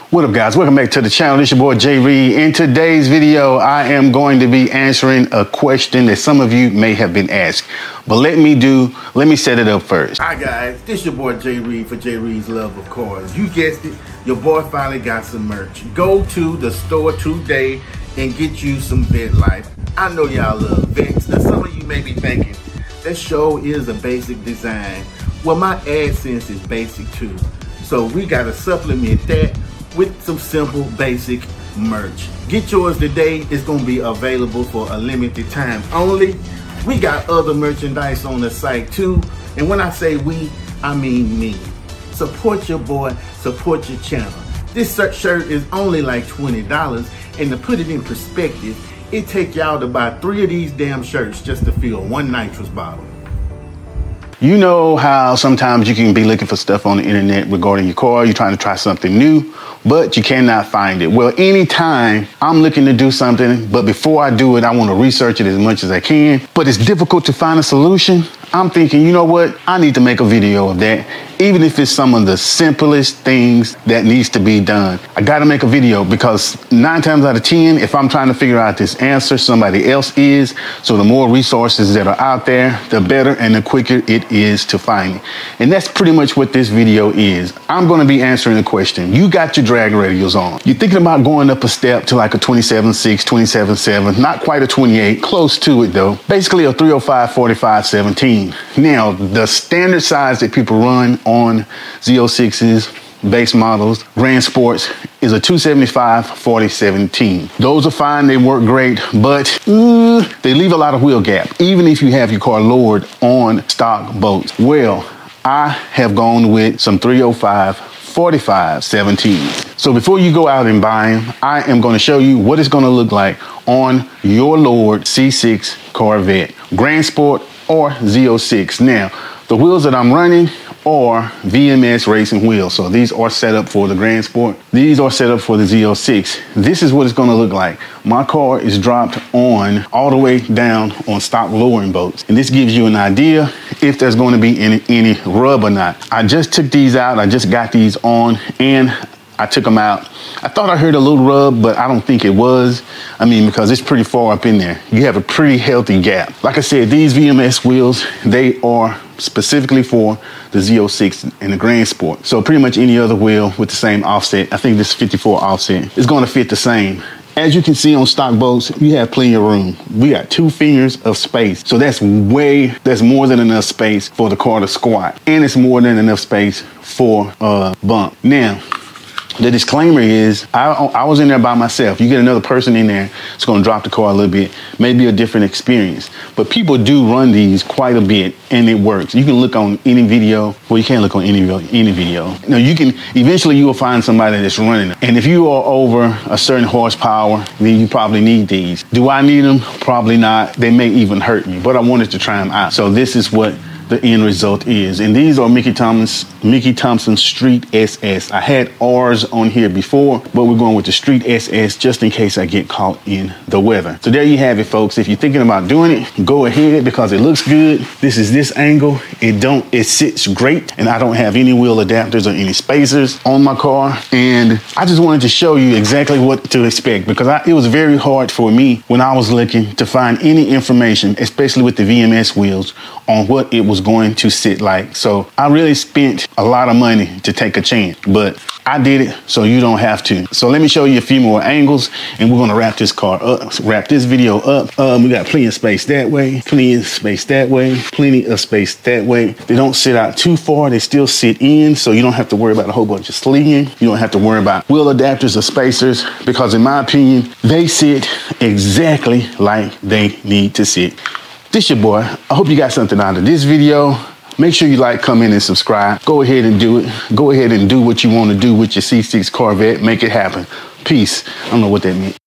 What up, guys? Welcome back to the channel. This is your boy Jay Reed. In today's video, I am going to be answering a question that some of you may have been asked. But let me set it up first. Hi guys, this your boy Jay Reed for Jay Reed's Love of Cars. You guessed it, your boy finally got some merch. Go to the store today and get you some Vet Life. I know y'all love vets. Now some of you may be thinking, that show is a basic design. Well, my AdSense is basic too. So we gotta supplement that with some simple basic merch. Get yours today. It's gonna be available for a limited time only. We got other merchandise on the site too. And when I say we, I mean me. Support your boy, support your channel. This shirt is only like $20, and to put it in perspective, it take y'all to buy 3 of these damn shirts just to fill 1 nitrous bottle. You know how sometimes you can be looking for stuff on the internet regarding your car. You're trying to try something new, but you cannot find it. Well, anytime I'm looking to do something, but before I do it, I want to research it as much as I can, but it's difficult to find a solution. I'm thinking, you know what? I need to make a video of that, even if it's some of the simplest things that needs to be done. I got to make a video because 9 times out of 10, if I'm trying to figure out this answer, somebody else is. So the more resources that are out there, the better and the quicker it is to find it. And that's pretty much what this video is. I'm going to be answering the question. You got your drag radials on. You're thinking about going up a step to like a 27.6, 27.7, not quite a 28, close to it though. Basically a 305, 45, 17. Now, the standard size that people run on Z06s, base models, Grand Sports is a 275, 40, 17. Those are fine, they work great, but they leave a lot of wheel gap, even if you have your car lowered on stock boats. Well, I have gone with some 305, 45, 17. So before you go out and buy them, I am going to show you what it's going to look like on your lowered C6 Corvette, Grand Sport or Z06. Now, the wheels that I'm running are VMS racing wheels. So these are set up for the Grand Sport. These are set up for the Z06. This is what it's going to look like. My car is dropped on all the way down on stock lowering boats. And this gives you an idea if there's going to be any rub or not. I just took these out. I just got these on and I took them out. I thought I heard a little rub, but I don't think it was. I mean, because it's pretty far up in there. You have a pretty healthy gap. Like I said, these VMS wheels, they are specifically for the Z06 and the Grand Sport. So pretty much any other wheel with the same offset, I think this 54 offset, is going to fit the same. As you can see on stock boats, you have plenty of room. We got 2 fingers of space. So that's more than enough space for the car to squat. And it's more than enough space for a bump. Now, the disclaimer is, I was in there by myself. You get another person in there, it's going to drop the car a little bit, maybe a different experience. But people do run these quite a bit, and it works. You can look on any video. Well, you can't look on any video. Now, eventually you will find somebody that's running them. And if you are over a certain horsepower, then you probably need these. Do I need them? Probably not. They may even hurt me, but I wanted to try them out. So this is what the end result is. And these are Mickey Thompson Street SS. I had R's on here before, but we're going with the Street SS just in case I get caught in the weather. So there you have it, folks. If you're thinking about doing it, go ahead because it looks good. This is this angle. It sits great, and I don't have any wheel adapters or any spacers on my car. And I just wanted to show you exactly what to expect because it was very hard for me when I was looking to find any information, especially with the VMS wheels, on what it was going to sit like. So I really spent a lot of money to take a chance, but I did it so you don't have to. So let me show you a few more angles and we're gonna wrap this video up. We got plenty of space that way, plenty of space that way, plenty of space that way. They don't sit out too far, they still sit in, so you don't have to worry about a whole bunch of slinging. You don't have to worry about wheel adapters or spacers because in my opinion, they sit exactly like they need to sit. This your boy. I hope you got something out of this video. Make sure you like, comment, and subscribe. Go ahead and do it. Go ahead and do what you want to do with your C6 Corvette. Make it happen. Peace. I don't know what that meant.